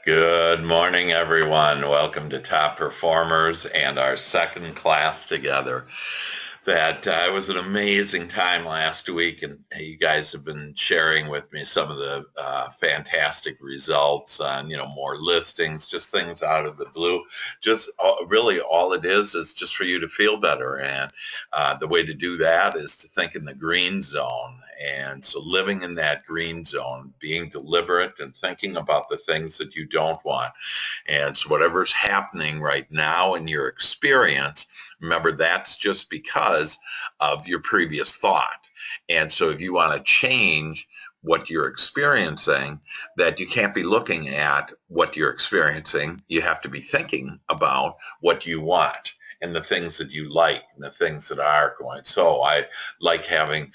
Good morning, everyone. Welcome to Top Performers and our second class together. That it was an amazing time last week, and you guys have been sharing with me some of the fantastic results on, more listings, just things out of the blue. Just really all it is just for you to feel better. And the way to do that is to think in the green zone. And so living in that green zone, being deliberate and thinking about the things that you don't want. And so whatever's happening right now in your experience, remember that's just because of your previous thought. And so if you want to change what you're experiencing, that you can't be looking at what you're experiencing. You have to be thinking about what you want and the things that you like and the things that are going. So I like having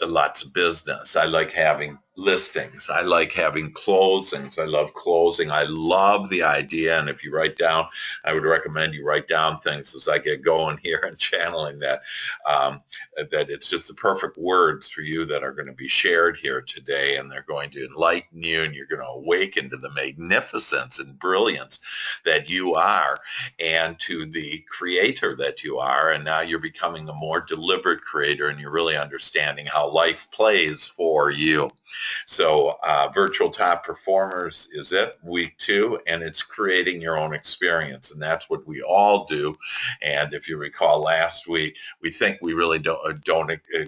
lots of business. I like having listings. I like having closings. I love closing. I love the idea. And if you write down, I would recommend you write down things as I get going here and channeling that it's just the perfect words for you that are going to be shared here today. And they're going to enlighten you, and you're going to awaken to the magnificence and brilliance that you are and to the creator that you are. And now you're becoming a more deliberate creator, and you're really understanding how life plays for you. So Virtual Top Performers is it, week 2, and it's creating your own experience. And that's what we all do. And if you recall last week, we think we really don't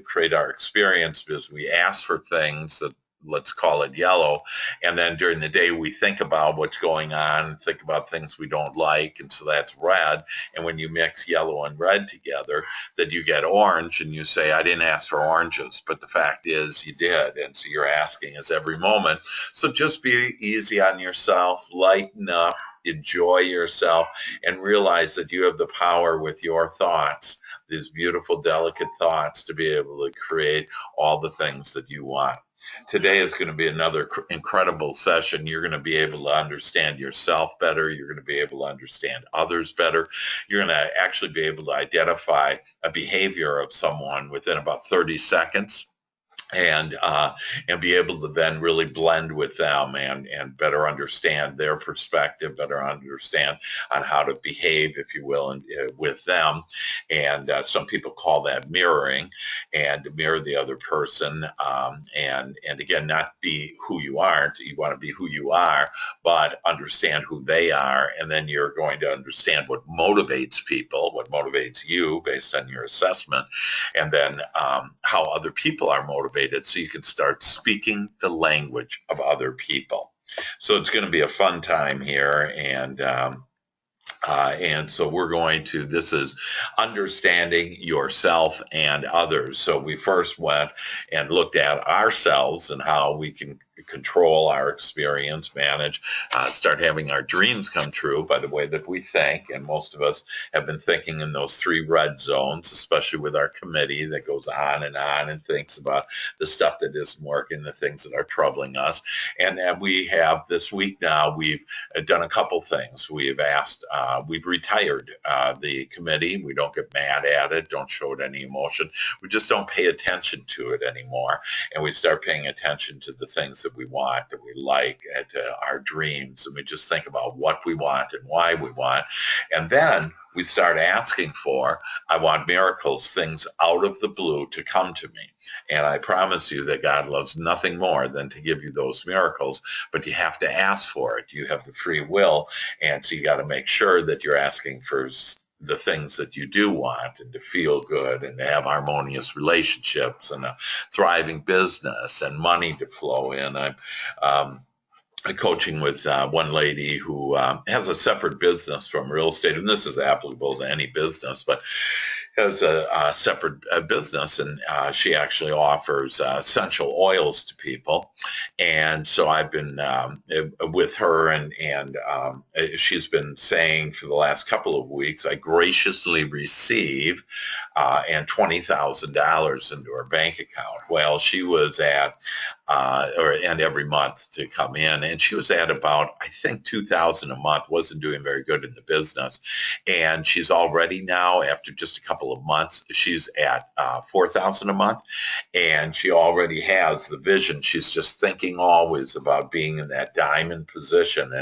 create our experience because we ask for things that, let's call it yellow. And then during the day, we think about what's going on, think about things we don't like. And so that's red. And when you mix yellow and red together, that you get orange, and you say, I didn't ask for oranges, but the fact is you did. And so you're asking us every moment. So just be easy on yourself, lighten up, enjoy yourself, and realize that you have the power with your thoughts, these beautiful, delicate thoughts, to be able to create all the things that you want. Today is going to be another incredible session. You're going to be able to understand yourself better. You're going to be able to understand others better. You're going to actually be able to identify a behavior of someone within about 30 seconds. And be able to then really blend with them and better understand their perspective, better understand on how to behave, if you will, with them. And some people call that mirroring, and to mirror the other person. And again, not be who you aren't. You want to be who you are, but understand who they are. And then you're going to understand what motivates people, what motivates you based on your assessment, and then how other people are motivated, so you can start speaking the language of other people. So it's going to be a fun time here, and so we're going to, this is understanding yourself and others. So we first went and looked at ourselves and how we can control our experience, manage, start having our dreams come true by the way that we think. And most of us have been thinking in those 3 red zones, especially with our committee that goes on and thinks about the stuff that isn't working, the things that are troubling us. And then we have this week now, we've done a couple things. We've retired the committee. We don't get mad at it, don't show it any emotion. We just don't pay attention to it anymore. And we start paying attention to the things that we want, that we like, and to our dreams. And we just think about what we want and why we want. And then we start asking for, I want miracles, things out of the blue to come to me. And I promise you that God loves nothing more than to give you those miracles, but you have to ask for it. You have the free will. And so you got to make sure that you're asking for the things that you do want, and to feel good, and to have harmonious relationships, and a thriving business, and money to flow in. I'm coaching with one lady who has a separate business from real estate, and this is applicable to any business, but has a separate business, and she actually offers essential oils to people. And so I've been with her, and she's been saying for the last couple of weeks, I graciously receive and $20,000 into her bank account. Well, she was at and every month to come in. And she was at about, I think, 2,000 a month, wasn't doing very good in the business. And she's already now, after just a couple of months, she's at 4,000 a month. And she already has the vision. She's just thinking always about being in that diamond position.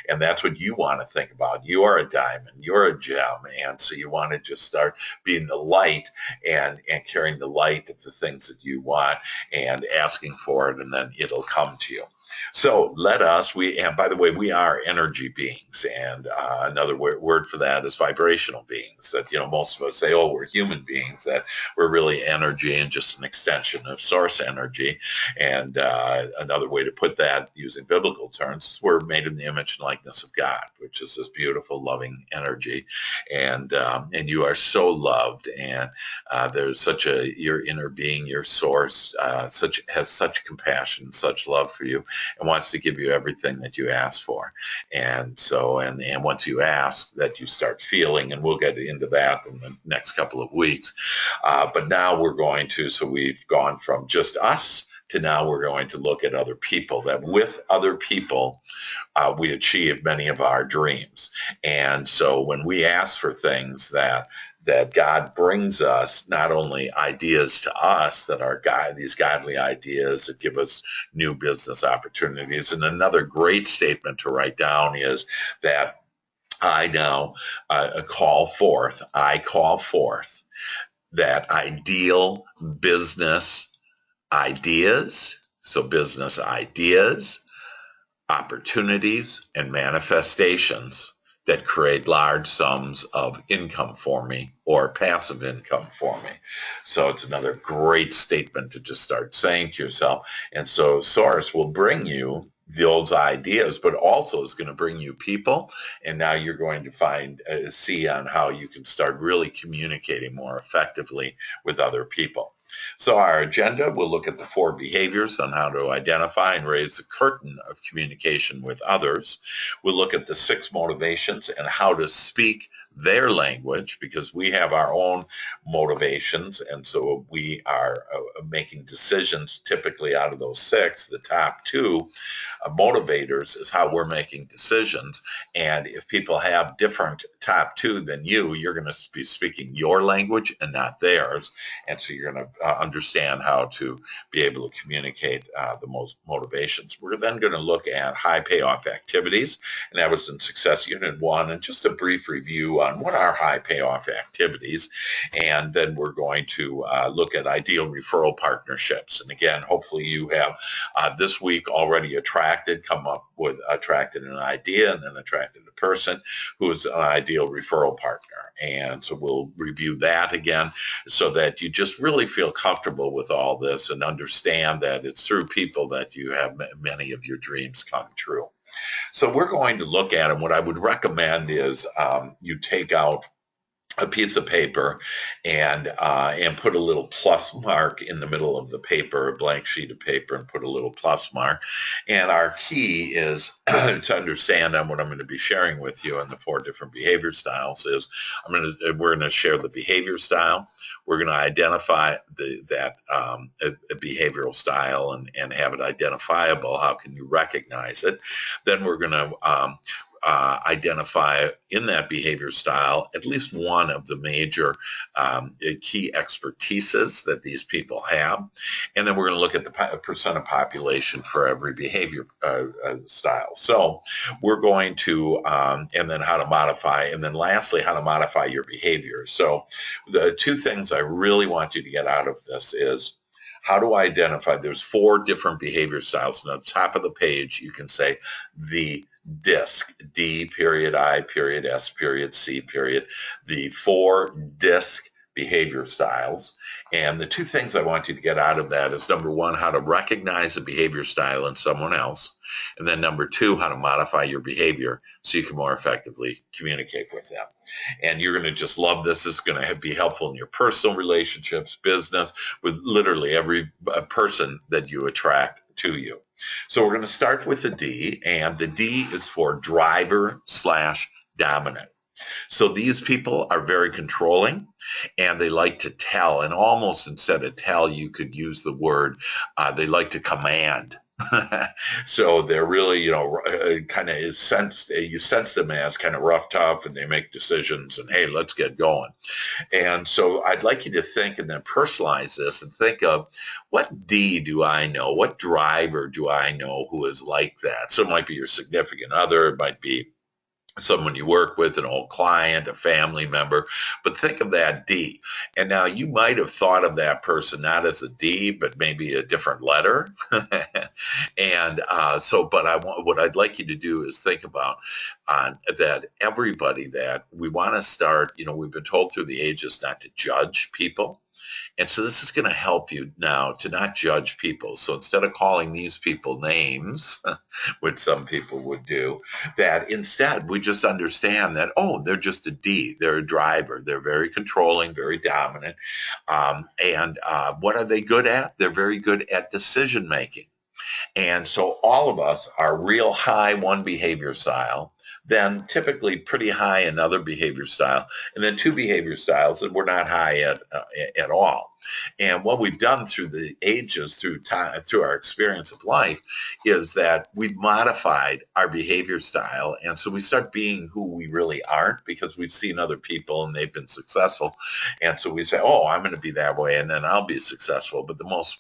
And that's what you want to think about. You're a diamond, you're a gem. And so you want to just start being the light and carrying the light of the things that you want and asking for it, and then it'll come to you. So and by the way, we are energy beings, and another word for that is vibrational beings. That, most of us say, oh, we're human beings, that we're really energy and just an extension of source energy. And another way to put that, using biblical terms, is we're made in the image and likeness of God, which is this beautiful, loving energy. And you are so loved, and there's your inner being, your source, has such compassion, such love for you, and wants to give you everything that you ask for. And so, and once you ask, that you start feeling, and we'll get into that in the next couple of weeks. But now so we've gone from just us to now we're going to look at other people, that with other people, we achieve many of our dreams. And so when we ask for things, that God brings us not only ideas to us that are these godly ideas that give us new business opportunities. And another great statement to write down is that I now call forth that ideal business ideas. So business ideas, opportunities, and manifestations that create large sums of income for me, or passive income for me. So it's another great statement to just start saying to yourself. And so Source will bring you those ideas, but also is going to bring you people. And now you're going to see on how you can start really communicating more effectively with other people. So our agenda, we'll look at the 4 behaviors on how to identify and raise the curtain of communication with others. We'll look at the 6 motivations and how to speak their language, because we have our own motivations, and so we are making decisions typically out of those 6. The top 2 motivators is how we're making decisions, and if people have different top 2 than you're going to be speaking your language and not theirs, and so you're going to understand how to be able to communicate the most motivations. We're then going to look at high payoff activities, and that was in Success Unit 1, and just a brief review on what are high payoff activities. And then we're going to look at ideal referral partnerships. And again, hopefully you have this week already attracted an idea, and then attracted a person who is an ideal referral partner. And so we'll review that again, so that you just really feel comfortable with all this and understand that it's through people that you have many of your dreams come true. So we're going to look at them. What I would recommend is you take out a piece of paper and put a little plus mark in the middle of the paper, a blank sheet of paper, and put a little plus mark. And our key is to understand on what I'm going to be sharing with you on the 4 different behavior styles is we're going to share the behavior style. We're going to identify that a behavioral style and have it identifiable. How can you recognize it? Then we're going to identify in that behavior style at least one of the major key expertises that these people have. And then we're going to look at the percent of population for every behavior style. So we're going to, and then how to modify, and then lastly, how to modify your behavior. So the 2 things I really want you to get out of this is how to identify. There's 4 different behavior styles. And at the top of the page, you can say the DISC, D period, I period, S period, C period, the 4 DISC behavior styles. And the 2 things I want you to get out of that is, number 1, how to recognize a behavior style in someone else. And then number 2, how to modify your behavior so you can more effectively communicate with them. And you're going to just love this. It's going to be helpful in your personal relationships, business, with literally every person that you attract to you. So we're going to start with the D, and the D is for driver/dominant. So these people are very controlling, and they like to tell, and almost instead of tell, you could use the word, they like to command. So they're really, kind of is sensed, you sense them as kind of rough, tough, and they make decisions and, hey, let's get going. And so I'd like you to think and then personalize this and think of, what D do I know? What driver do I know who is like that? So it might be your significant other, it might be someone you work with, an old client, a family member, but think of that D. And now you might have thought of that person not as a D, but maybe a different letter. And but what I'd like you to do is think about that everybody that we want to start, we've been told through the ages not to judge people. And so this is going to help you now to not judge people. So instead of calling these people names, which some people would do, that instead we just understand that, oh, they're just a D. They're a driver. They're very controlling, very dominant. And what are they good at? They're very good at decision making. And so all of us are real high one behavior style, then typically pretty high another behavior style, and then two behavior styles that we're not high at all. And what we've done through the ages, through time, through our experience of life, is that we've modified our behavior style, and so we start being who we really aren't because we've seen other people and they've been successful, and so we say, "Oh, I'm going to be that way, and then I'll be successful." But the most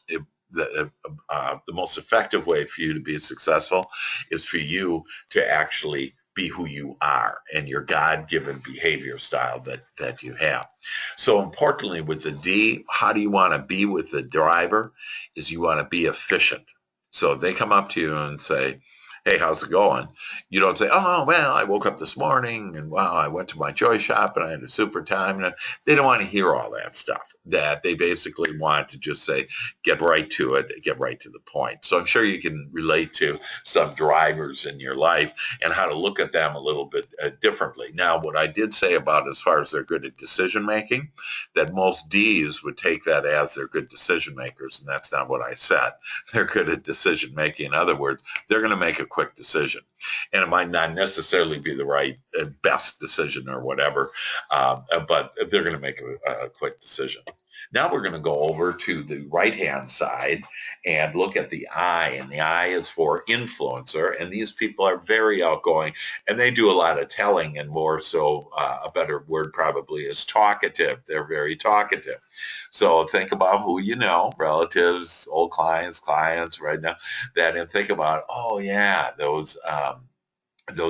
effective way for you to be successful is for you to actually be who you are and your God-given behavior style that you have. So importantly with the D, how do you want to be with the driver? Is you want to be efficient. So if they come up to you and say, hey, how's it going? You don't say, oh, well, I woke up this morning and wow, I went to my joy shop and I had a super time. And they don't want to hear all that stuff. That they basically want to just say, get right to it, get right to the point. So I'm sure you can relate to some drivers in your life and how to look at them a little bit differently. Now, what I did say about as far as they're good at decision making, that most Ds would take that as they're good decision makers. And that's not what I said. They're good at decision making. In other words, they're going to make a quick decision. And it might not necessarily be the right best decision or whatever, but they're going to make a quick decision. Now we're going to go over to the right-hand side and look at the I, and the I is for influencer, and these people are very outgoing, and they do a lot of telling, and more so, a better word probably is talkative. They're very talkative. So think about who you know, relatives, old clients right now, and think about, oh yeah, those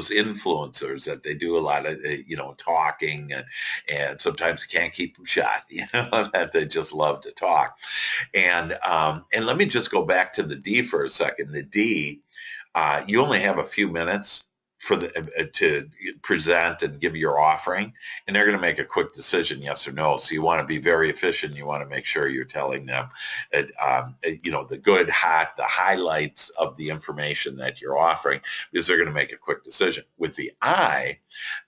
influencers that they do a lot of talking, and sometimes you can't keep them shut, that they just love to talk. And let me just go back to the D for a second. The D, you only have a few minutes for to present and give your offering, and they're going to make a quick decision, yes or no. So you want to be very efficient. You want to make sure you're telling them, the good, hot, the highlights of the information that you're offering, because they're going to make a quick decision. With the I,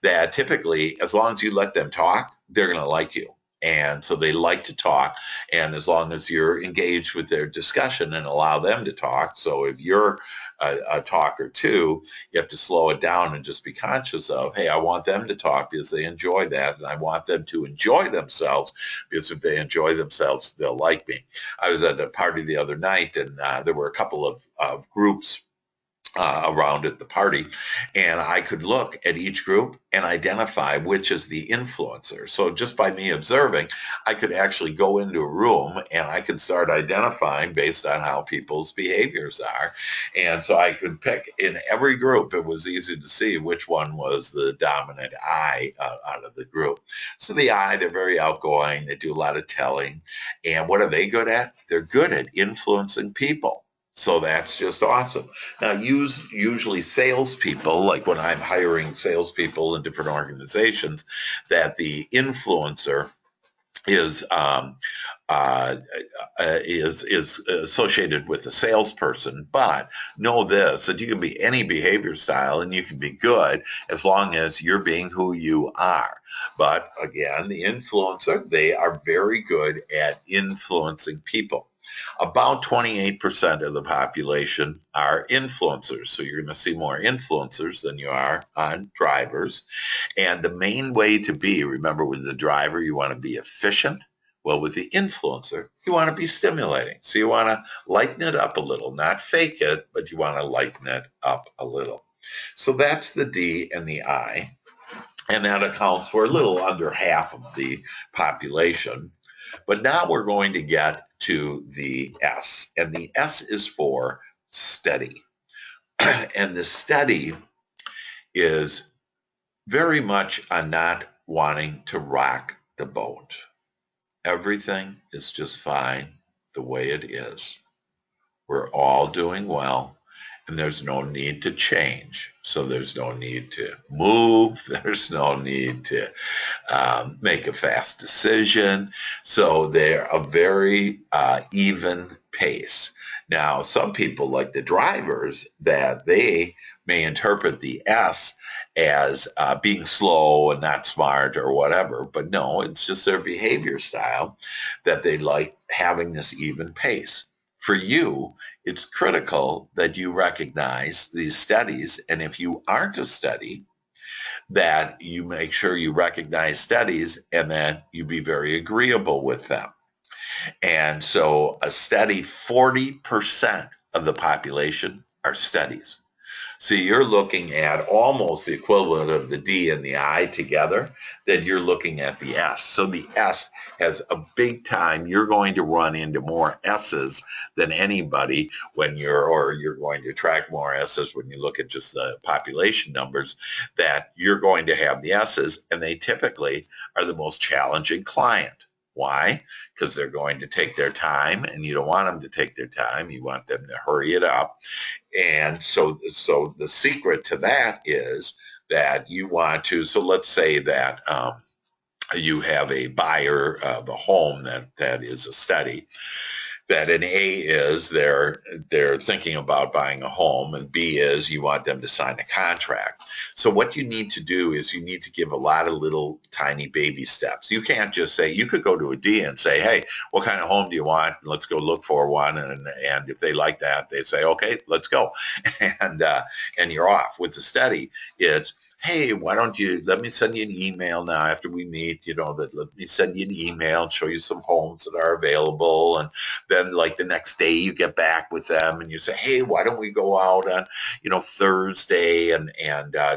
that typically, as long as you let them talk, they're going to like you. And so they like to talk, and as long as you're engaged with their discussion and allow them to talk. So if you're a talker too, you have to slow it down and just be conscious of, hey, I want them to talk because they enjoy that, and I want them to enjoy themselves because if they enjoy themselves, they'll like me. I was at a party the other night, and there were a couple of groups around at the party, and I could look at each group and identify which is the influencer. So just by me observing, I could actually go into a room and I could start identifying based on how people's behaviors are. And so I could pick in every group. It was easy to see which one was the dominant I out of the group. So the I, they're very outgoing. They do a lot of telling. And what are they good at? They're good at influencing people. So that's just awesome. Now, usually salespeople, like when I'm hiring salespeople in different organizations, that the influencer is associated with a salesperson. But know this, that you can be any behavior style and you can be good as long as you're being who you are. But again, the influencer, they are very good at influencing people. About 28% of the population are influencers. So you're going to see more influencers than you are on drivers. And the main way to be, remember, with the driver, you want to be efficient. Well, with the influencer, you want to be stimulating. So you want to lighten it up a little, not fake it, but you want to lighten it up a little. So that's the D and the I. And that accounts for a little under half of the population. But now we're going to get to the S, and the S is for steady. And the steady is very much on not wanting to rock the boat. Everything is just fine the way it is. We're all doing well, and there's no need to change. So there's no need to move. There's no need to make a fast decision. So they're a very even pace. Now, some people, like the drivers, that they may interpret the S as being slow and not smart or whatever, but no, it's just their behavior style that they like having this even pace. For you, it's critical that you recognize these studies, and if you aren't a study, that you make sure you recognize studies and that you be very agreeable with them. And so a steady 40% of the population are studies. So you're looking at almost the equivalent of the D and the I together, then you're looking at the S. So the S has a big time. You're going to run into more S's than anybody you're going to attract more S's when you look at just the population numbers, that you're going to have the S's, and they typically are the most challenging client. Why? Because they're going to take their time, and you don't want them to take their time. You want them to hurry it up. And so the secret to that is that you want to, so let's say that you have a buyer of a home that is a study, that an A is they're thinking about buying a home, and B is you want them to sign a contract. So what you need to do is you need to give a lot of little tiny baby steps. You can't just say, you could go to a D and say, hey, what kind of home do you want? Let's go look for one. And if they like that, they say, okay, let's go. And you're off. With the study, it's, hey, why don't you let me send you an email now after we meet, let me send you an email and show you some homes that are available. And then like the next day you get back with them and you say, hey, why don't we go out on, Thursday and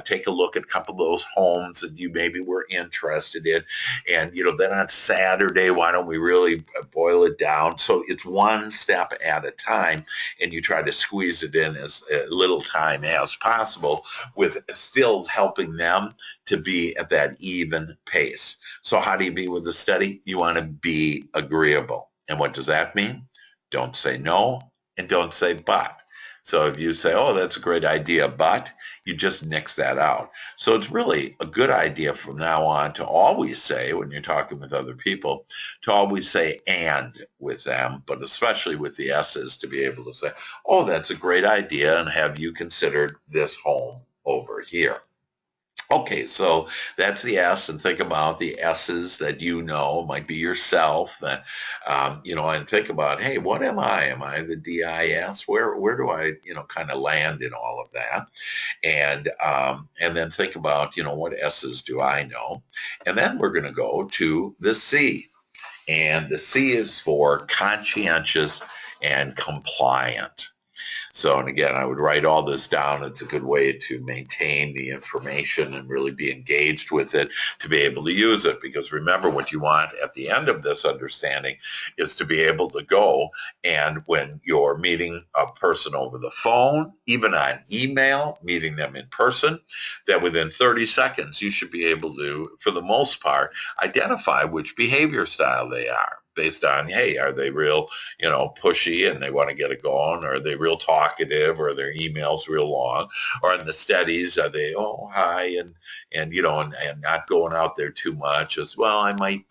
take a look at a couple of those homes that you maybe were interested in. And, then on Saturday, why don't we really boil it down? So it's one step at a time, and you try to squeeze it in as little time as possible, with still helping them to be at that even pace. So how do you be with the study? You want to be agreeable. And what does that mean? Don't say no, and don't say but. So if you say, oh, that's a great idea, but, you just nix that out. So it's really a good idea from now on to always say, when you're talking with other people, to always say and with them, but especially with the S's, to be able to say, oh, that's a great idea, and have you considered this home over here? Okay, so that's the S, and think about the S's that might be yourself, and think about, hey, what am I? Am I the DIS? Where do I, kind of land in all of that? And then think about, what S's do I know? And then we're going to go to the C, and the C is for conscientious and compliant. So, and again, I would write all this down. It's a good way to maintain the information and really be engaged with it, to be able to use it. Because remember, what you want at the end of this understanding is to be able to go, and when you're meeting a person over the phone, even on email, meeting them in person, that within 30 seconds, you should be able to, for the most part, identify which behavior style they are, based on, hey, are they real, pushy and they want to get it going? Or are they real talkative? Or are their emails real long? Or in the studies, are they, oh, hi, and not going out there too much as well? I might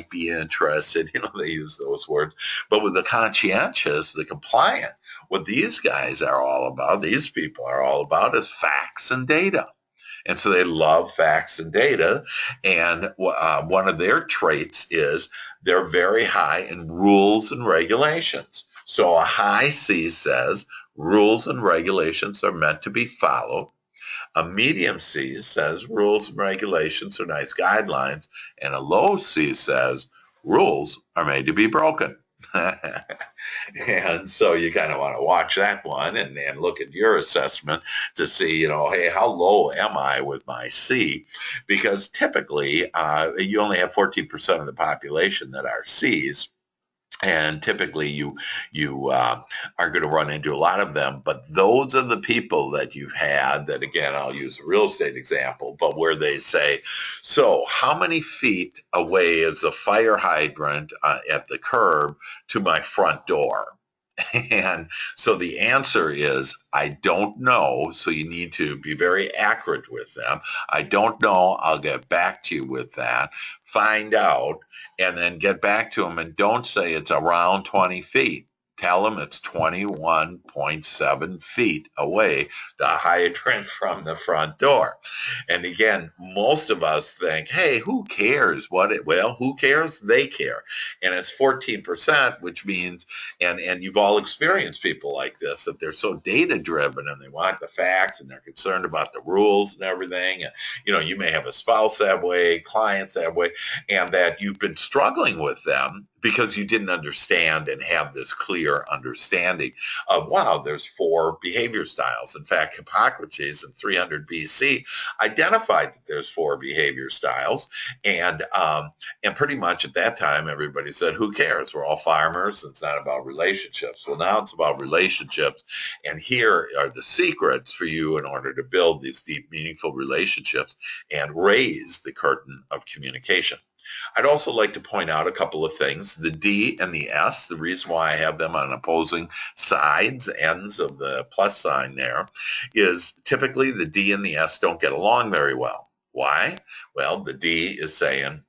be interested. They use those words. But with the conscientious, the compliant, what these people are all about is facts and data. And so they love facts and data. And one of their traits is they're very high in rules and regulations. So a high C says rules and regulations are meant to be followed. A medium C says rules and regulations are nice guidelines, and a low C says rules are made to be broken. And so you kind of want to watch that one and look at your assessment to see, hey, how low am I with my C? Because typically you only have 14% of the population that are Cs. And typically you are going to run into a lot of them, but those are the people that you've had that, again, I'll use a real estate example, but where they say, so how many feet away is the fire hydrant at the curb to my front door? And so the answer is, I don't know. So you need to be very accurate with them. I don't know. I'll get back to you with that. Find out and then get back to them, and don't say it's around 20 feet. Tell them it's 21.7 feet away, the hydrant from the front door. And again, most of us think, hey, who cares? Well, who cares? They care. And it's 14%, which means, and you've all experienced people like this, that they're so data driven and they want the facts and they're concerned about the rules and everything. And, you may have a spouse that way, clients that way, and that you've been struggling with them because you didn't understand and have this clear understanding of, wow, there's 4 behavior styles. In fact, Hippocrates in 300 BC identified that there's 4 behavior styles. And pretty much at that time, everybody said, who cares? We're all farmers. It's not about relationships. Well, now it's about relationships. And here are the secrets for you in order to build these deep, meaningful relationships and raise the curtain of communication. I'd also like to point out a couple of things. The D and the S, the reason why I have them on opposing sides, ends of the plus sign there, is typically the D and the S don't get along very well. Why? Well, the D is saying,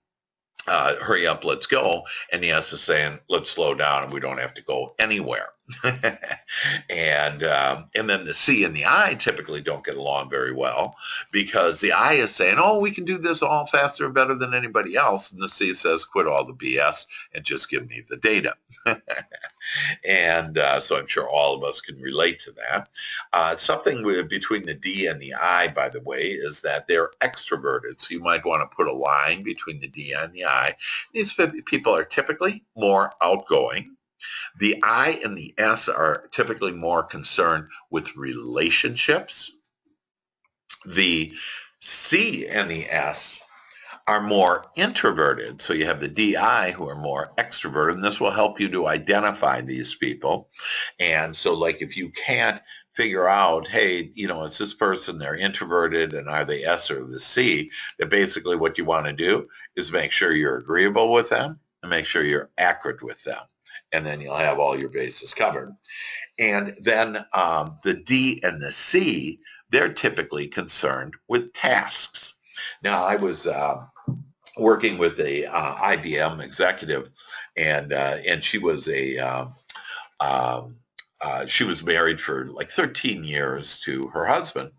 hurry up, let's go. And the S is saying, let's slow down and we don't have to go anywhere. And then the C and the I typically don't get along very well because the I is saying, oh, we can do this all faster and better than anybody else. And the C says, quit all the BS and just give me the data. And so I'm sure all of us can relate to that. Something between the D and the I, by the way, is that they're extroverted. So you might want to put a line between the D and the I. These people are typically more outgoing. The I and the S are typically more concerned with relationships. The C and the S are more introverted. So you have the DI who are more extroverted, and this will help you to identify these people. And so like if you can't figure out, hey, is this person, they're introverted and are they S or the C, that basically what you want to do is make sure you're agreeable with them and make sure you're accurate with them. And then you'll have all your bases covered. And then the D and the C, they're typically concerned with tasks. Now, I was working with a IBM executive, and she was she was married for like 13 years to her husband.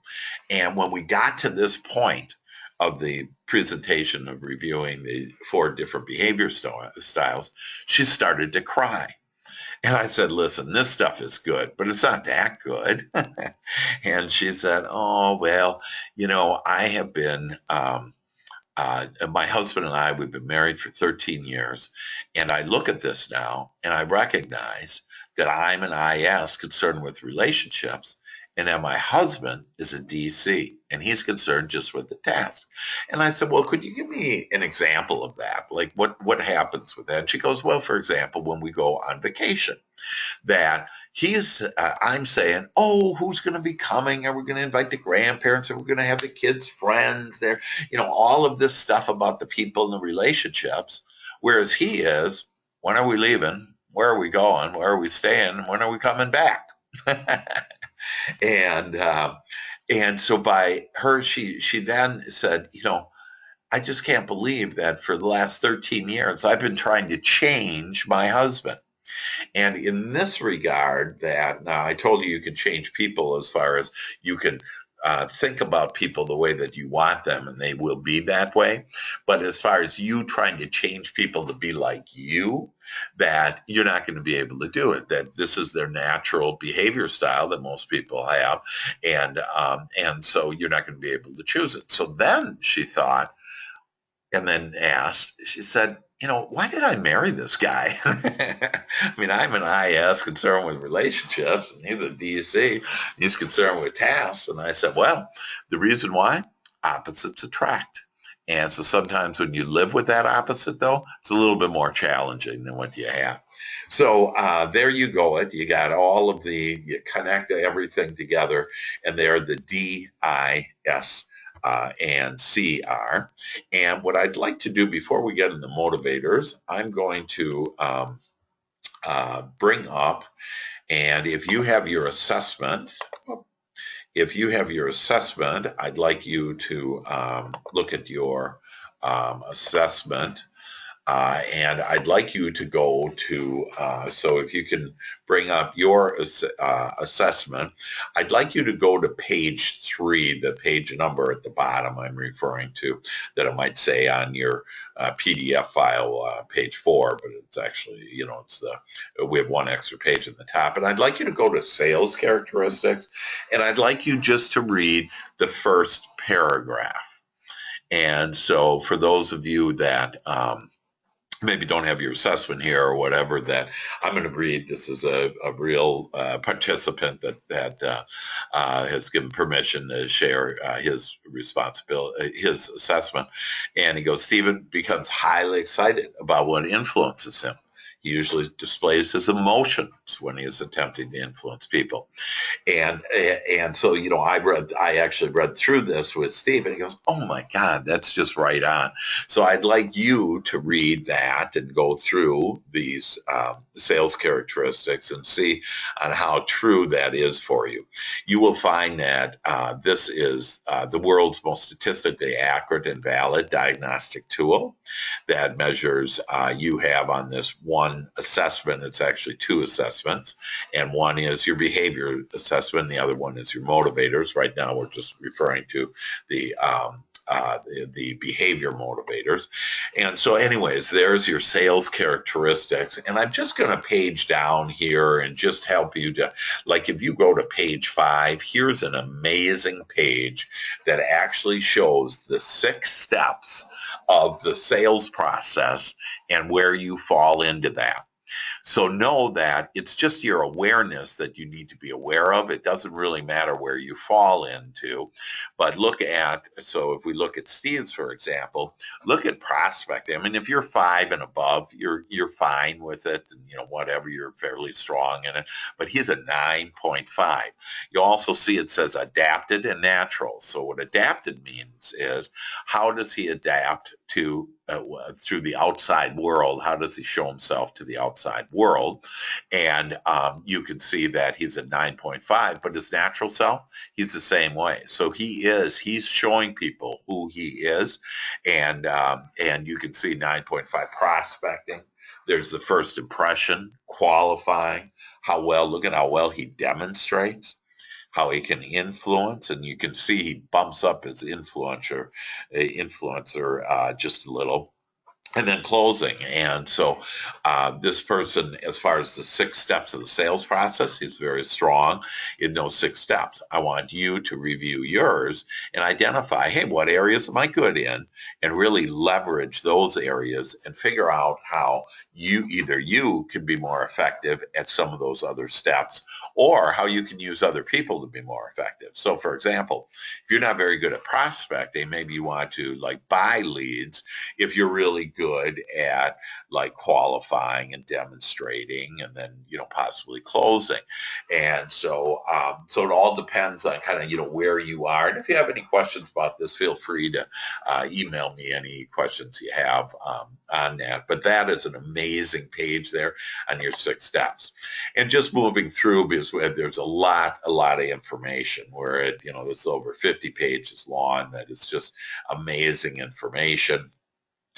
And when we got to this point of the presentation of reviewing the 4 different behavior styles, she started to cry. And I said, listen, this stuff is good, but it's not that good. And she said, oh, well, I have been, my husband and I, we've been married for 13 years. And I look at this now and I recognize that I'm an IS concerned with relationships. And then my husband is a DC, and he's concerned just with the task. And I said, well, could you give me an example of that? Like what happens with that? And she goes, well, for example, when we go on vacation, that I'm saying, oh, who's going to be coming? Are we going to invite the grandparents? Are we going to have the kids' friends there? All of this stuff about the people and the relationships. Whereas he is, when are we leaving? Where are we going? Where are we staying? When are we coming back? And so by her, she then said, I just can't believe that for the last 13 years, I've been trying to change my husband. And in this regard, that now I told you can change people as far as you can think about people the way that you want them, and they will be that way. But as far as you trying to change people to be like you, that you're not going to be able to do it. That this is their natural behavior style that most people have, and so you're not going to be able to choose it. So then she thought, and then asked, she said, why did I marry this guy? I mean, I'm an IS concerned with relationships, and he's a DC. He's concerned with tasks. And I said, well, the reason why, opposites attract. And so sometimes when you live with that opposite, though, it's a little bit more challenging than what you have. So there you go. You got all of you connect everything together, and they're the DIS and CR. And what I'd like to do before we get into motivators, I'm going to bring up, and if you have your assessment, I'd like you to look at your assessment. And I'd like you to go to, so if you can bring up your assessment, I'd like you to go to page 3, the page number at the bottom I'm referring to, that it might say on your PDF file, page 4, but it's actually, we have one extra page at the top. And I'd like you to go to sales characteristics, and I'd like you just to read the first paragraph. And so for those of you that maybe don't have your assessment here or whatever, that I'm going to read. This is a real participant that has given permission to share his responsibility, his assessment. And he goes, Stephen becomes highly excited about what influences him. He usually displays his emotions when he is attempting to influence people. And so, I actually read through this with Steve, and he goes, oh my God, that's just right on. So I'd like you to read that and go through these sales characteristics and see on how true that is for you. You will find that this is the world's most statistically accurate and valid diagnostic tool that measures, you have on this one assessment, it's actually 2 assessments, and one is your behavior assessment, the other one is your motivators. Right now we're just referring to the behavior motivators. And so anyways, there's your sales characteristics. And I'm just going to page down here and just help you to, like if you go to page 5, here's an amazing page that actually shows the 6 steps of the sales process and where you fall into that. So know that it's just your awareness that you need to be aware of. It doesn't really matter where you fall into, but so if we look at Steve's, for example, look at prospecting. I mean, if you're 5 and above, you're fine with it, and whatever, you're fairly strong in it, but he's a 9.5. You also see it says adapted and natural. So what adapted means is, how does he adapt to through the outside world? How does he show himself to the outside world? And you can see that he's a 9.5, but his natural self, he's the same way. So he's showing people who he is, and you can see 9.5 prospecting. There's the first impression, qualifying, look at how well he demonstrates, how he can influence, and you can see he bumps up his influencer just a little. And then closing. And so this person, as far as the 6 steps of the sales process, he's very strong in those 6 steps. I want you to review yours and identify, hey, what areas am I good in? And really leverage those areas and figure out how you can be more effective at some of those other steps, or how you can use other people to be more effective. So for example, if you're not very good at prospecting, maybe you want to buy leads. If you're really good at qualifying and demonstrating, and then possibly closing. And so it all depends on kind of where you are. And if you have any questions about this, feel free to email me any questions you have on that. But that is an amazing page there on your 6 steps. And just moving through, because there's a lot of information where it's over 50 pages long, that is just amazing information.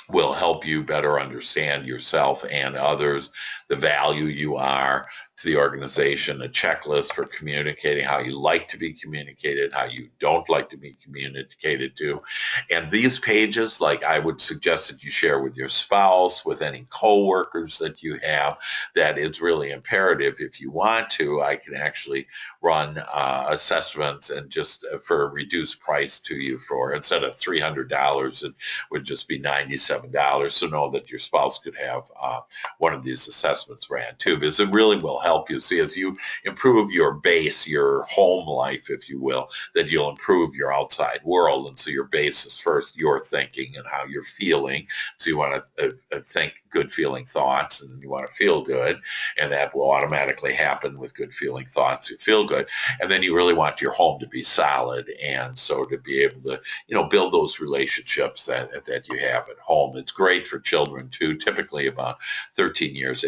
Will help you better understand yourself and others, the value you are to the organization, a checklist for communicating how you like to be communicated, how you don't like to be communicated to. And these pages, like I would suggest that you share with your spouse, with any coworkers that you have, that it's really imperative. If you want to, I can actually run assessments and just for a reduced price to you for, instead of $300, it would just be $97. So know that your spouse could have one of these assessments ran too, because it really will help you. See, as you improve your base, your home life, if you will, that you'll improve your outside world. And so your base is first your thinking and how you're feeling. So you want to think good feeling thoughts, and you want to feel good, and that will automatically happen with good feeling thoughts. You feel good, and then you really want your home to be solid, and so to be able to, build those relationships that you have at home. It's great for children too, typically about 13 years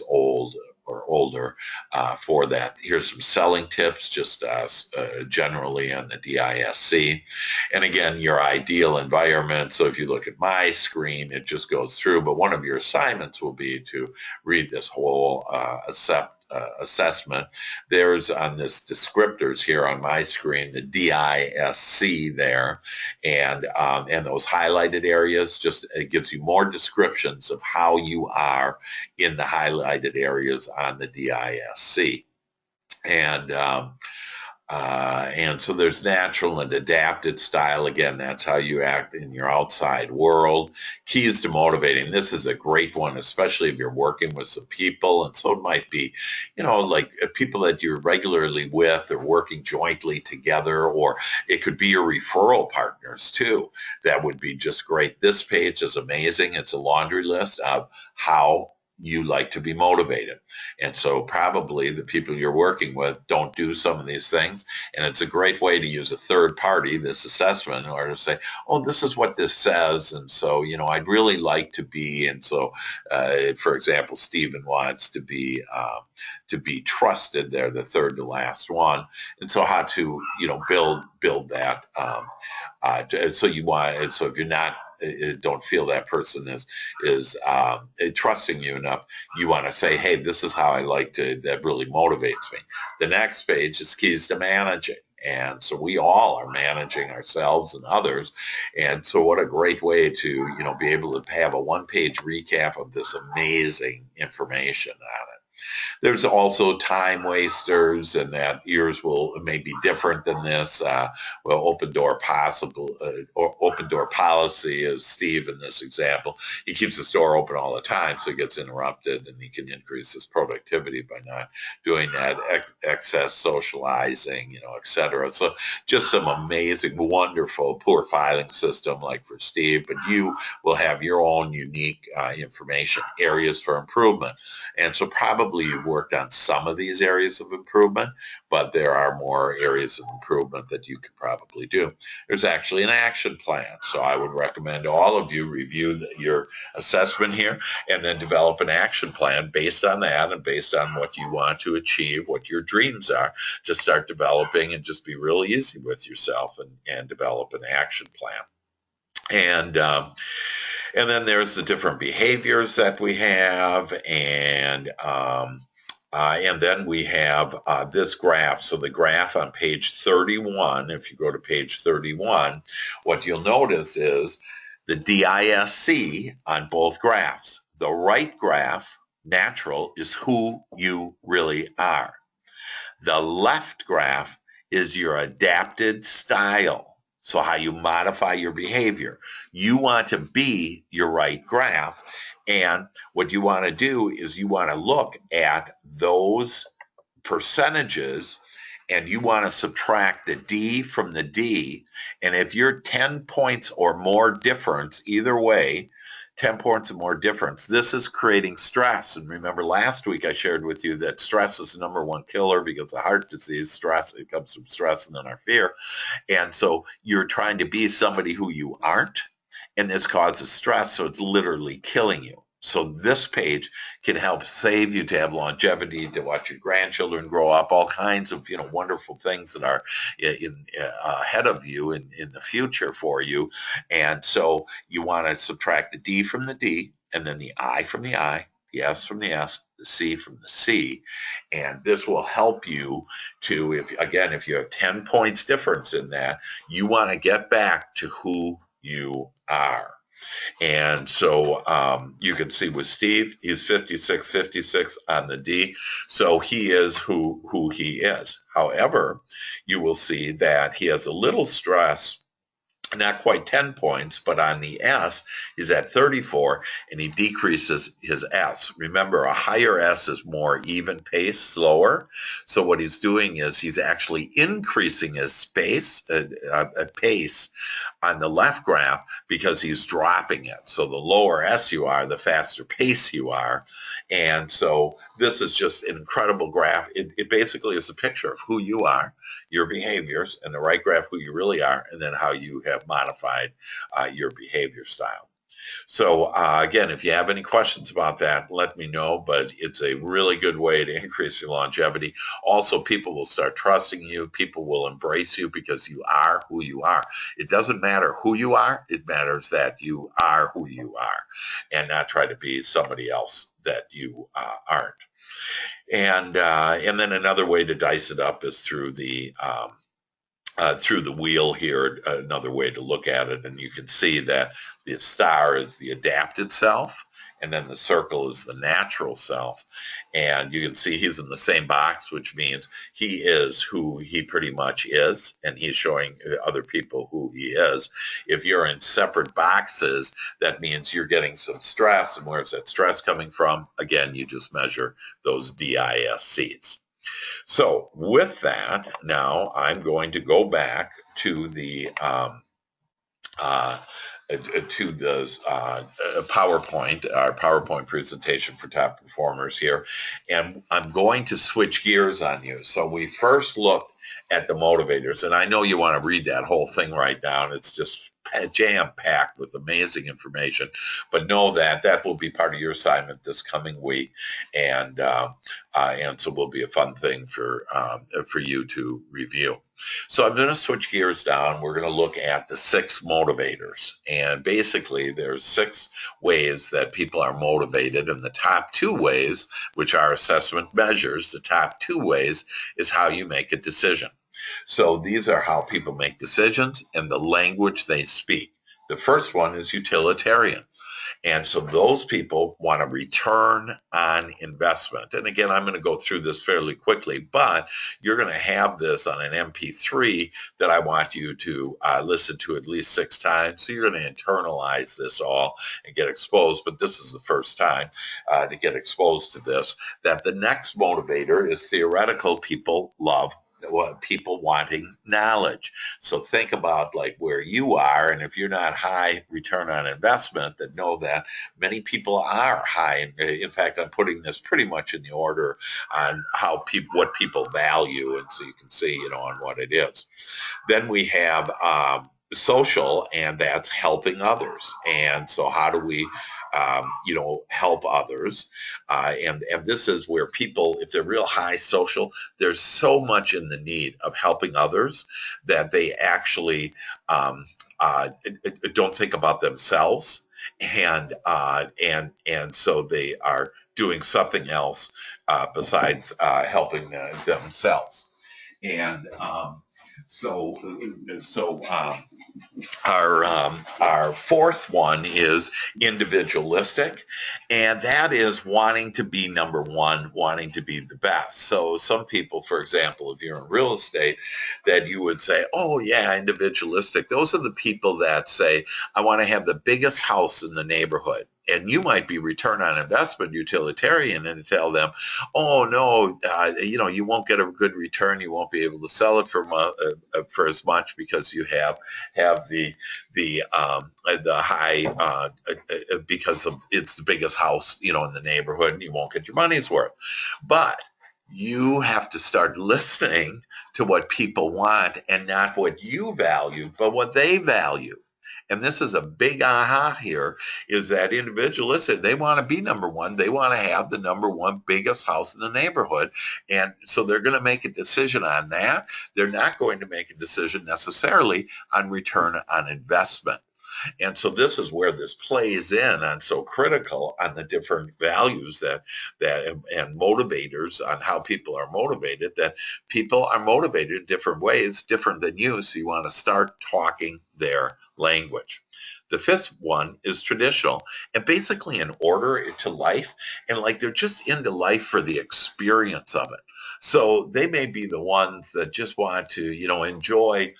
old or older for that. Here's some selling tips, just generally on the DISC. And again, your ideal environment. So if you look at my screen, it just goes through, but one of your assignments will be to read this whole assessment. There's on this descriptors here on my screen, the DISC there, and those highlighted areas, just it gives you more descriptions of how you are in the highlighted areas on the DISC. And so there's natural and adapted style. Again, that's how you act in your outside world. Keys to motivating. This is a great one, especially if you're working with some people. And so it might be, like people that you're regularly with or working jointly together, or it could be your referral partners too. That would be just great. This page is amazing. It's a laundry list of how you like to be motivated. And so probably the people you're working with don't do some of these things. And it's a great way to use a third party, this assessment, in order to say, oh, this is what this says. And so, I'd really like to be. And so, for example, Stephen wants to be trusted. They're the third to last one. And so how to, build that. So if you're not, don't feel that person is trusting you enough, you want to say, hey, this is how I like to, that really motivates me. The next page is keys to managing. And so we all are managing ourselves and others. And so what a great way to, be able to have a one-page recap of this amazing information on it. There's also time wasters, and that yours may be different than this. Open door policy is Steve in this example. He keeps his door open all the time, so he gets interrupted, and he can increase his productivity by not doing that excess socializing, etc. So just some amazing, wonderful, poor filing system like for Steve, but you will have your own unique information areas for improvement. And so probably you've worked on some of these areas of improvement, but there are more areas of improvement that you could probably do. There's actually an action plan. So I would recommend all of you review your assessment here and then develop an action plan based on that and based on what you want to achieve, what your dreams are, to start developing and just be real easy with yourself and develop an action plan. And then there's the different behaviors that we have, and then we have this graph. So the graph on page 31, if you go to page 31, what you'll notice is the DISC on both graphs. The right graph, natural, is who you really are. The left graph is your adapted style. So how you modify your behavior. You want to be your right graph. And what you want to do is you want to look at those percentages, and you want to subtract the D from the D. And if you're 10 points or more difference, either way, 10 points or more difference, this is creating stress. And remember, last week I shared with you that stress is the number one killer because of heart disease. Stress, it comes from stress and then our fear. And so you're trying to be somebody who you aren't, and this causes stress, so it's literally killing you. So this page can help save you to have longevity, to watch your grandchildren grow up, all kinds of wonderful things that are ahead of you in the future for you. And so you want to subtract the D from the D, and then the I from the I, the S from the S, the C from the C. And this will help you to, if you have 10 points difference in that, you want to get back to who you are. And so you can see with Steve, he's 56 on the D. So he is who he is. However, you will see that he has a little stress, not quite 10 points, but on the S, he's at 34, and he decreases his S. Remember, a higher S is more even pace, slower. So what he's doing is he's actually increasing his pace on the left graph because he's dropping it. So the lower S you are, the faster pace you are. And so this is just an incredible graph. It basically is a picture of who you are, your behaviors, and the right graph who you really are, and then how you have modified your behavior style. So again, if you have any questions about that, let me know, but it's a really good way to increase your longevity. Also, people will start trusting you. People will embrace you because you are who you are. It doesn't matter who you are. It matters that you are who you are and not try to be somebody else that you aren't. And then another way to dice it up is through the wheel here, another way to look at it. And you can see that the star is the adapted self, and then the circle is the natural self. And you can see he's in the same box, which means he is who he pretty much is, and he's showing other people who he is. If you're in separate boxes, that means you're getting some stress. And where's that stress coming from? Again, you just measure those DISCs. So with that, now I'm going to go back to the PowerPoint, our PowerPoint presentation for top performers here, and I'm going to switch gears on you. So we first looked at the motivators, and I know you want to read that whole thing right down. It's just jam-packed with amazing information, but know that that will be part of your assignment this coming week, and so will be a fun thing for you to review. So I'm going to switch gears down. We're going to look at the 6 motivators, and basically there's 6 ways that people are motivated, and the top 2 ways, which are assessment measures, the top 2 ways is how you make a decision. So these are how people make decisions and the language they speak. The first one is utilitarian. And so those people want a return on investment. And again, I'm going to go through this fairly quickly, but you're going to have this on an MP3 that I want you to listen to at least 6 times. So you're going to internalize this all and get exposed. But this is the first time to get exposed to this, that the next motivator is theoretical. People love people wanting knowledge. So think about like where you are, and if you're not high return on investment, then know that many people are high. In fact, I'm putting this pretty much in the order on how what people value, and so you can see, on what it is. Then we have social, and that's helping others. And so how do we help others? And this is where people, if they're real high social, there's so much in the need of helping others that they actually don't think about themselves, and so they are doing something else besides helping themselves. And our fourth one is individualistic, and that is wanting to be number one, wanting to be the best. So some people, for example, if you're in real estate, that you would say, oh yeah, individualistic. Those are the people that say, I want to have the biggest house in the neighborhood. And you might be return on investment utilitarian and tell them, oh no, you won't get a good return. You won't be able to sell it for as much because you have the high because of it's the biggest house in the neighborhood, and you won't get your money's worth. But you have to start listening to what people want, and not what you value, but what they value. And this is a big aha here, is that individualistic, they want to be number one. They want to have the number one biggest house in the neighborhood. And so they're going to make a decision on that. They're not going to make a decision necessarily on return on investment. And so this is where this plays in on so critical on the different values that and motivators on how people are motivated, that people are motivated in different ways, different than you. So you want to start talking their language. The fifth one is traditional and basically an order to life. And like they're just into life for the experience of it. So they may be the ones that just want to, enjoy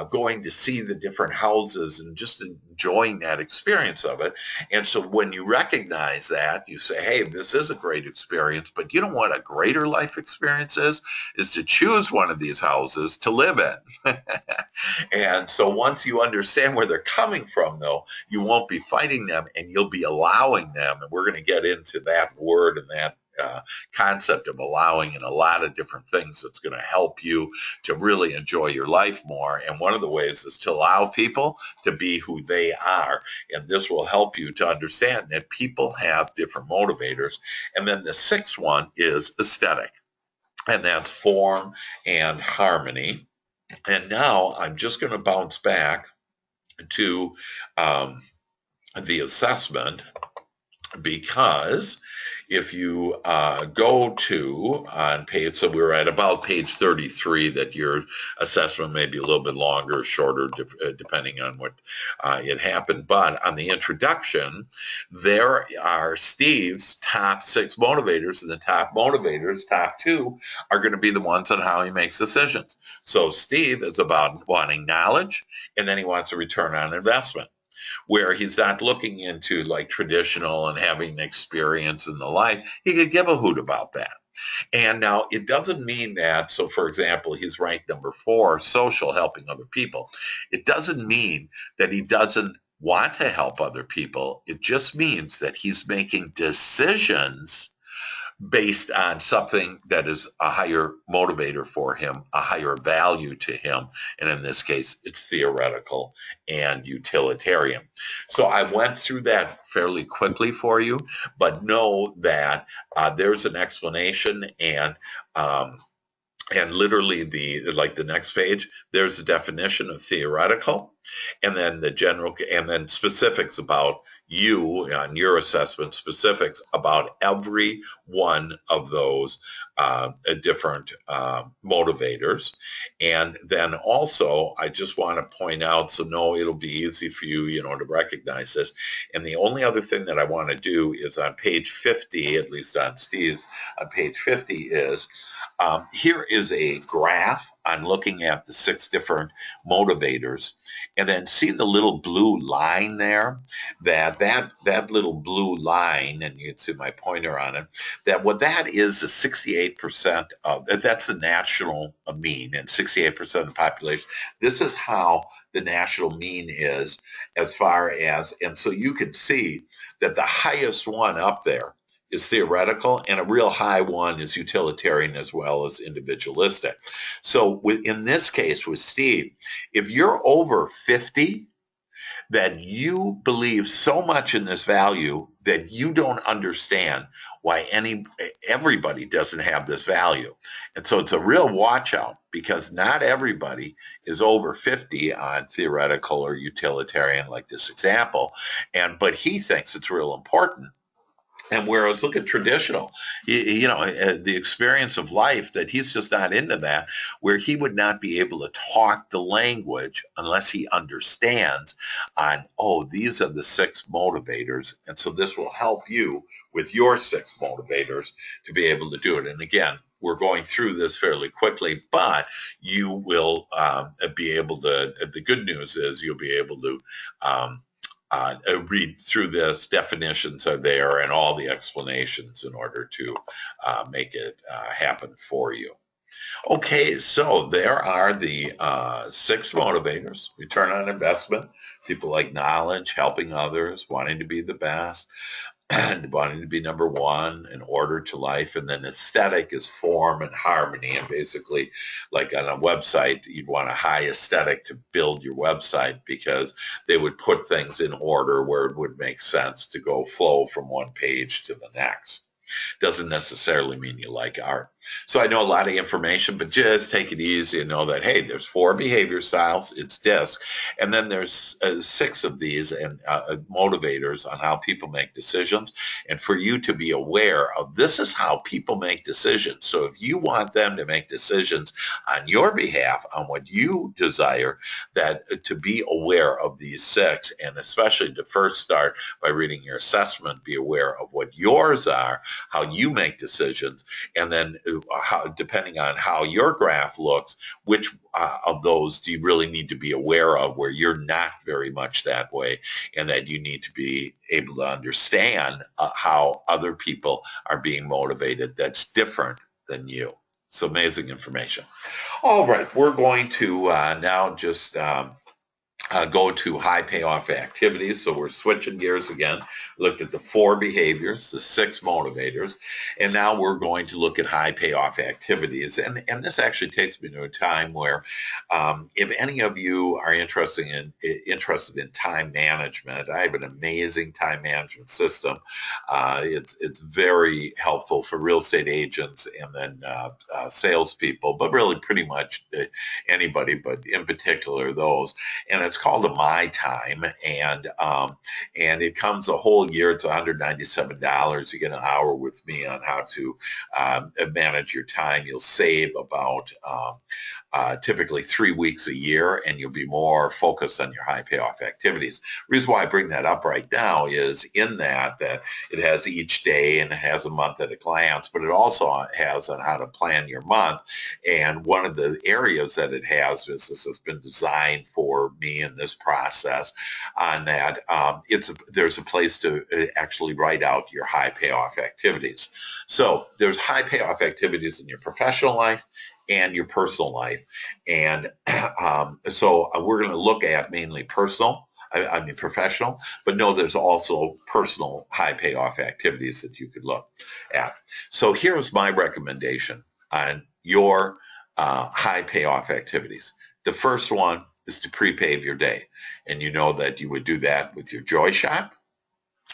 going to see the different houses and just enjoying that experience of it. And so when you recognize that, you say, hey, this is a great experience, but you know what a greater life experience is to choose one of these houses to live in. And so once you understand where they're coming from, though, you won't be fighting them and you'll be allowing them. And we're going to get into that word and that concept of allowing in a lot of different things that's going to help you to really enjoy your life more. And one of the ways is to allow people to be who they are. And this will help you to understand that people have different motivators. And then the sixth one is aesthetic, and that's form and harmony. And now I'm just going to bounce back to the assessment, because if you go to on page, so we're at about page 33, that your assessment may be a little bit longer or shorter, depending on what it happened. But on the introduction, there are Steve's top 6 motivators, and the top motivators, top 2, are going to be the ones on how he makes decisions. So Steve is about wanting knowledge, and then he wants a return on investment, where he's not looking into like traditional and having experience in the life. He could give a hoot about that. And now it doesn't mean that, so for example, he's ranked number 4, social, helping other people. It doesn't mean that he doesn't want to help other people. It just means that he's making decisions based on something that is a higher motivator for him, a higher value to him. And in this case, it's theoretical and utilitarian. So I went through that fairly quickly for you, but know that there's an explanation, and literally the next page, there's a definition of theoretical, and then the general, and then specifics about you on your assessment, specifics about every one of those different motivators. And then also, I just want to point out, so no, it'll be easy for you, to recognize this. And the only other thing that I want to do is on page 50, at least on Steve's, on page 50 is, here is a graph on looking at the 6 different motivators, and then see the little blue line there, that little blue line, and you can see my pointer on it, that what that is 68% of, that's the national mean, and 68% of the population. This is how the national mean is, as far as, and so you can see that the highest one up there is theoretical, and a real high one is utilitarian as well as individualistic. So in this case with Steve, if you're over 50, that you believe so much in this value that you don't understand why everybody doesn't have this value. And so it's a real watch out, because not everybody is over 50 on theoretical or utilitarian like this example. But he thinks it's real important. And whereas look at traditional, the experience of life, that he's just not into that, where he would not be able to talk the language unless he understands on, oh, these are the 6 motivators. And so this will help you with your 6 motivators to be able to do it. And again, we're going through this fairly quickly, but you will be able to, the good news is you'll be able to read through this. Definitions are there and all the explanations in order to make it happen for you. Okay, so there are the 6 motivators: return on investment, people like knowledge, helping others, wanting to be the best, and wanting to be number 1, in order to life. And then aesthetic is form and harmony. And basically, like on a website, you'd want a high aesthetic to build your website, because they would put things in order where it would make sense to go flow from one page to the next. Doesn't necessarily mean you like art. So I know a lot of information, but just take it easy and know that, hey, there's 4 behavior styles, it's DISC, and then there's 6 of these and motivators on how people make decisions. And for you to be aware of this is how people make decisions. So if you want them to make decisions on your behalf, on what you desire, that to be aware of these 6, and especially to first start by reading your assessment, be aware of what yours are, how you make decisions, and then how, depending on how your graph looks, which of those do you really need to be aware of where you're not very much that way, and that you need to be able to understand how other people are being motivated that's different than you. So amazing information. All right, we're going to now just go to high payoff activities. So we're switching gears again. Looked at the 4 behaviors, the 6 motivators, and now we're going to look at high payoff activities. And this actually takes me to a time where, if any of you are interested in time management, I have an amazing time management system. It's very helpful for real estate agents and then salespeople, but really pretty much anybody, but in particular those. And it's called a My Time, and it comes a whole year. It's $197. You get an hour with me on how to manage your time. You'll save about typically 3 weeks a year, and you'll be more focused on your high payoff activities. The reason why I bring that up right now is in that it has each day and it has a month at a glance, but it also has on how to plan your month. And one of the areas that it has is this has been designed for me in this process on that. There's a place to actually write out your high payoff activities. So there's high payoff activities in your professional life and your personal life. And so we're going to look at mainly personal, I mean professional, but no, there's also personal high payoff activities that you could look at. So here's my recommendation on your high payoff activities. The first one is to prepave your day. And you know that you would do that with your Joy Shop,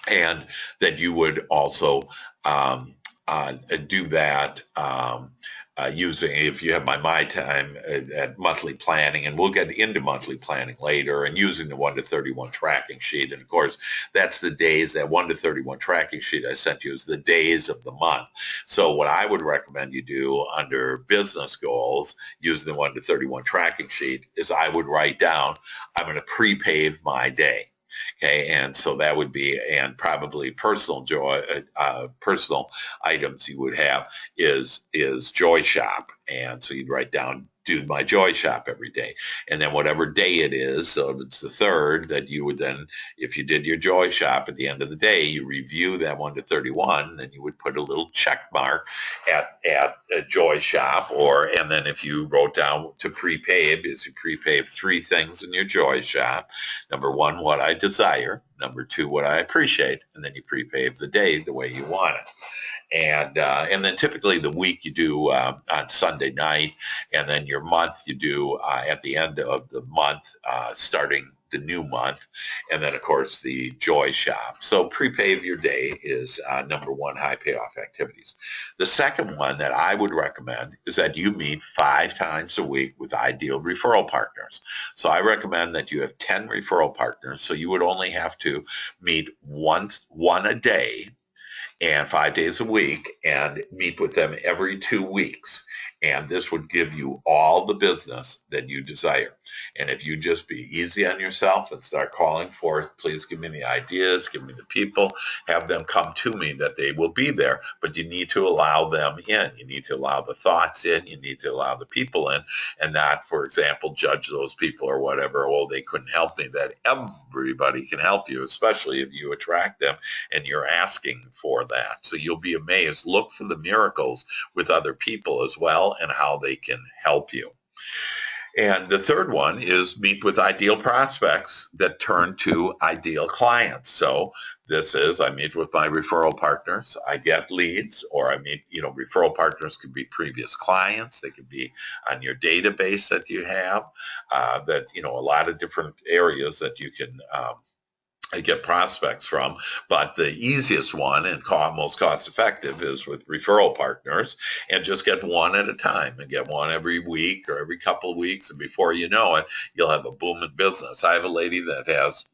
and that you would also do that using, if you have my time at monthly planning, and we'll get into monthly planning later, and using the 1 to 31 tracking sheet. And of course, that's the days, that 1 to 31 tracking sheet I sent you is the days of the month. So what I would recommend you do under business goals, using the 1 to 31 tracking sheet, is I would write down, I'm going to prepave my day. Okay, and so that would be, and probably personal items you would have is Joy Shop, and so you'd write down, do my Joy Shop every day, and then whatever day it is, so if it's the 3rd, that you would then, if you did your Joy Shop at the end of the day, you review that 1 to 31, and you would put a little check mark at a Joy Shop, and then if you wrote down to prepave, is you prepave 3 things in your Joy Shop. Number 1, what I desire. Number 2, what I appreciate, and then you prepave the day the way you want it. And then typically the week you do on Sunday night, and then your month you do at the end of the month, starting the new month, and then of course the Joy Shop. So prepave your day is number 1 high payoff activities. The second one that I would recommend is that you meet 5 times a week with ideal referral partners. So I recommend that you have 10 referral partners, so you would only have to meet one a day and 5 days a week, and meet with them every 2 weeks. And this would give you all the business that you desire. And if you just be easy on yourself and start calling forth, please give me the ideas, give me the people, have them come to me, that they will be there. But you need to allow them in. You need to allow the thoughts in. You need to allow the people in, and not, for example, judge those people or whatever. Oh, they couldn't help me. That everybody can help you, especially if you attract them and you're asking for that. So you'll be amazed. Look for the miracles with other people as well, and how they can help you. And the third one is meet with ideal prospects that turn to ideal clients. So this is, I meet with my referral partners, I get leads, or I meet, referral partners could be previous clients. They could be on your database that you have, a lot of different areas that you can get prospects from, but the easiest one and most cost effective is with referral partners, and just get one at a time and get one every week or every couple of weeks, and before you know it, you'll have a booming business. I have a lady that has,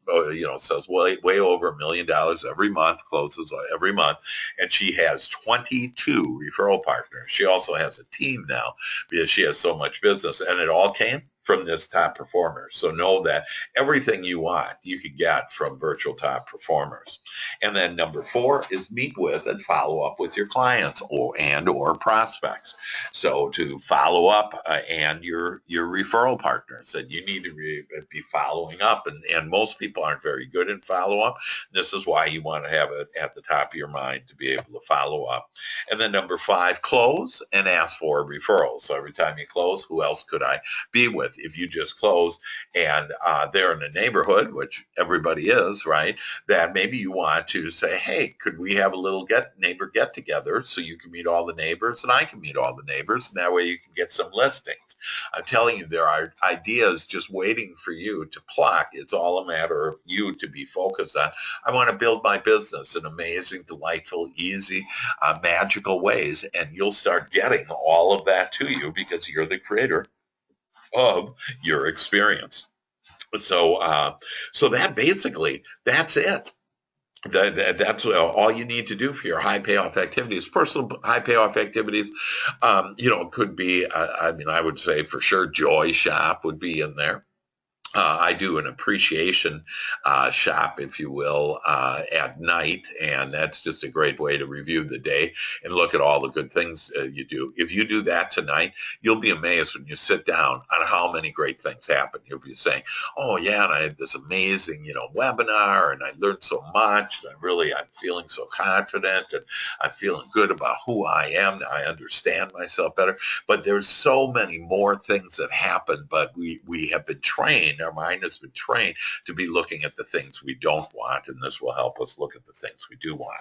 says way over $1 million every month, closes every month, and she has 22 referral partners. She also has a team now because she has so much business, and it all came from this top performer. So know that everything you want, you can get from virtual top performers. And then number 4 is meet with and follow up with your clients or prospects. So to follow up and your referral partners, and you need to be following up. And most people aren't very good in follow up. This is why you want to have it at the top of your mind to be able to follow up. And then number 5, close and ask for referrals. So every time you close, who else could I be with? If you just close and they're in the neighborhood, which everybody is, right? That maybe you want to say, hey, could we have a little neighbor get together so you can meet all the neighbors and I can meet all the neighbors, and that way you can get some listings. I'm telling you, there are ideas just waiting for you to pluck. It's all a matter of you to be focused on. I want to build my business in amazing, delightful, easy, magical ways, and you'll start getting all of that to you because you're the creator of your experience. So that basically, that's it. That's all you need to do for your high payoff activities. Personal high payoff activities, could be, I would say for sure Joy Shop would be in there. I do an appreciation shop, if you will, at night, and that's just a great way to review the day and look at all the good things you do. If you do that tonight, you'll be amazed when you sit down on how many great things happen. You'll be saying, "Oh yeah, and I had this amazing, webinar, and I learned so much, and I'm feeling so confident, and I'm feeling good about who I am. I understand myself better." But there's so many more things that happen, but we have been trained. Our mind has been trained to be looking at the things we don't want, and this will help us look at the things we do want.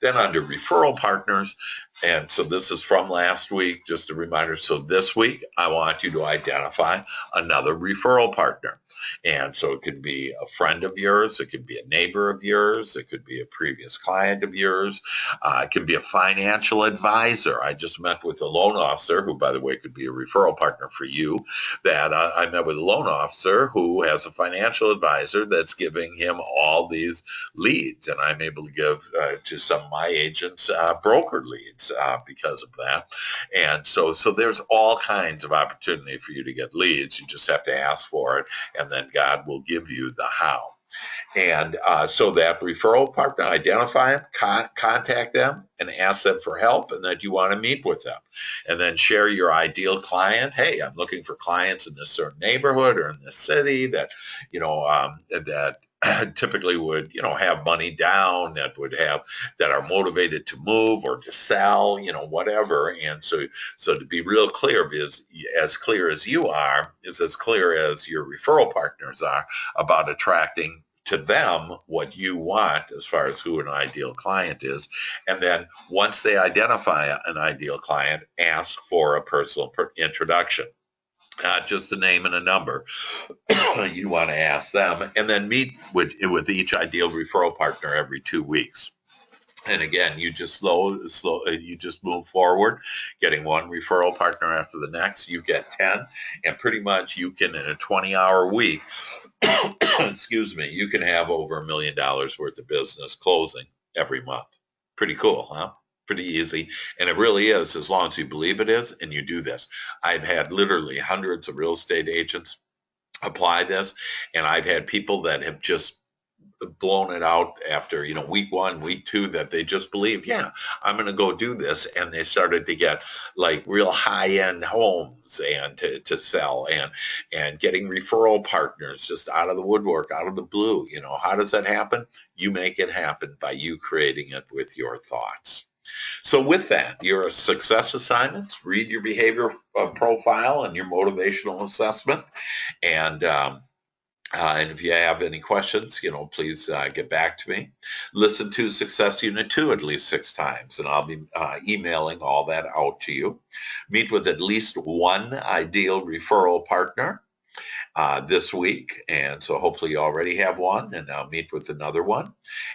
Then under referral partners, and so this is from last week, just a reminder. So this week, I want you to identify another referral partner. And so it could be a friend of yours, it could be a neighbor of yours, it could be a previous client of yours, it can be a financial advisor. I just met with a loan officer who, by the way, could be a referral partner for you. That I met with a loan officer who has a financial advisor that's giving him all these leads, and I'm able to give to some of my agents broker leads because of that. And so there's all kinds of opportunity for you to get leads. You just have to ask for it, and then God will give you the how. And so that referral partner, identify them, contact them, and ask them for help, and that you want to meet with them. And then share your ideal client. Hey, I'm looking for clients in this certain neighborhood or in this city that, that typically would, have money down, that are motivated to move or to sell, whatever. And so to be real clear, because as clear as you are is as clear as your referral partners are about attracting to them what you want as far as who an ideal client is. And then once they identify an ideal client, ask for a personal introduction. Just a name and a number. You want to ask them, and then meet with each ideal referral partner every 2 weeks. And again, you just you just move forward, getting one referral partner after the next. You get 10, and pretty much you can, in a 20-hour week, excuse me, you can have over $1 million worth of business closing every month. Pretty cool, huh? Pretty easy. And it really is, as long as you believe it is and you do this. I've had literally hundreds of real estate agents apply this, and I've had people that have just blown it out after week 1, week 2, that they just believed, yeah, I'm going to go do this, and they started to get like real high-end homes and to sell, and getting referral partners just out of the woodwork, out of the blue. How does that happen? You make it happen by you creating it with your thoughts. So with that, your success assignments: read your behavior profile and your motivational assessment, and if you have any questions, please get back to me. Listen to Success Unit 2 at least 6 times, and I'll be emailing all that out to you. Meet with at least one ideal referral partner, this week. And so hopefully you already have one, and I'll meet with another one.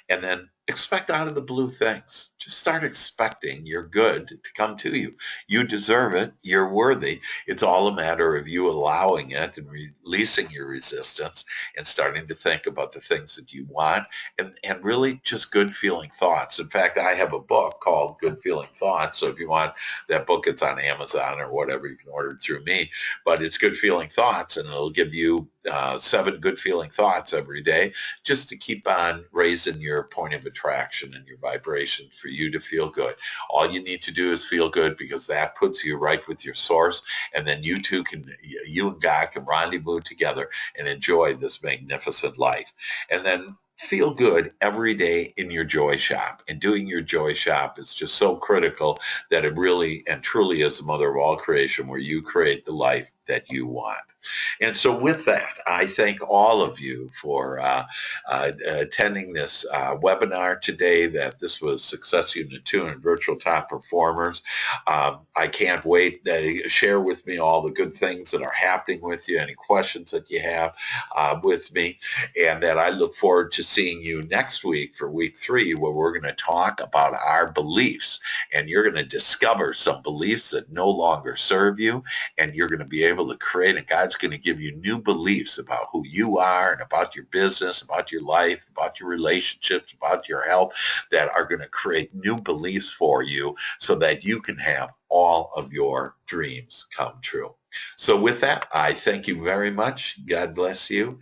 And then expect out of the blue things. Just start expecting your good to come to you. You deserve it. You're worthy. It's all a matter of you allowing it and releasing your resistance and starting to think about the things that you want, and really just good feeling thoughts. In fact, I have a book called Good Feeling Thoughts. So if you want that book, it's on Amazon or whatever. You can order it through me. But it's Good Feeling Thoughts, and it'll give you 7 good feeling thoughts every day just to keep on raising your point of attraction and your vibration for you to feel good. All you need to do is feel good, because that puts you right with your source. And then you and God can rendezvous together and enjoy this magnificent life. And then feel good every day in your joy shop. And doing your joy shop is just so critical, that it really and truly is the mother of all creation, where you create the life that you want. And so with that, I thank all of you for attending this webinar today, that this was Success Unit 2 and Virtual Top Performers. I can't wait to share with me all the good things that are happening with you, any questions that you have with me, and that I look forward to seeing you next week for week 3, where we're going to talk about our beliefs, and you're going to discover some beliefs that no longer serve you, and you're going to be able to create, and God's going to give you new beliefs about who you are and about your business, about your life, about your relationships, about your health, that are going to create new beliefs for you, so that you can have all of your dreams come true. So with that, I thank you very much. God bless you.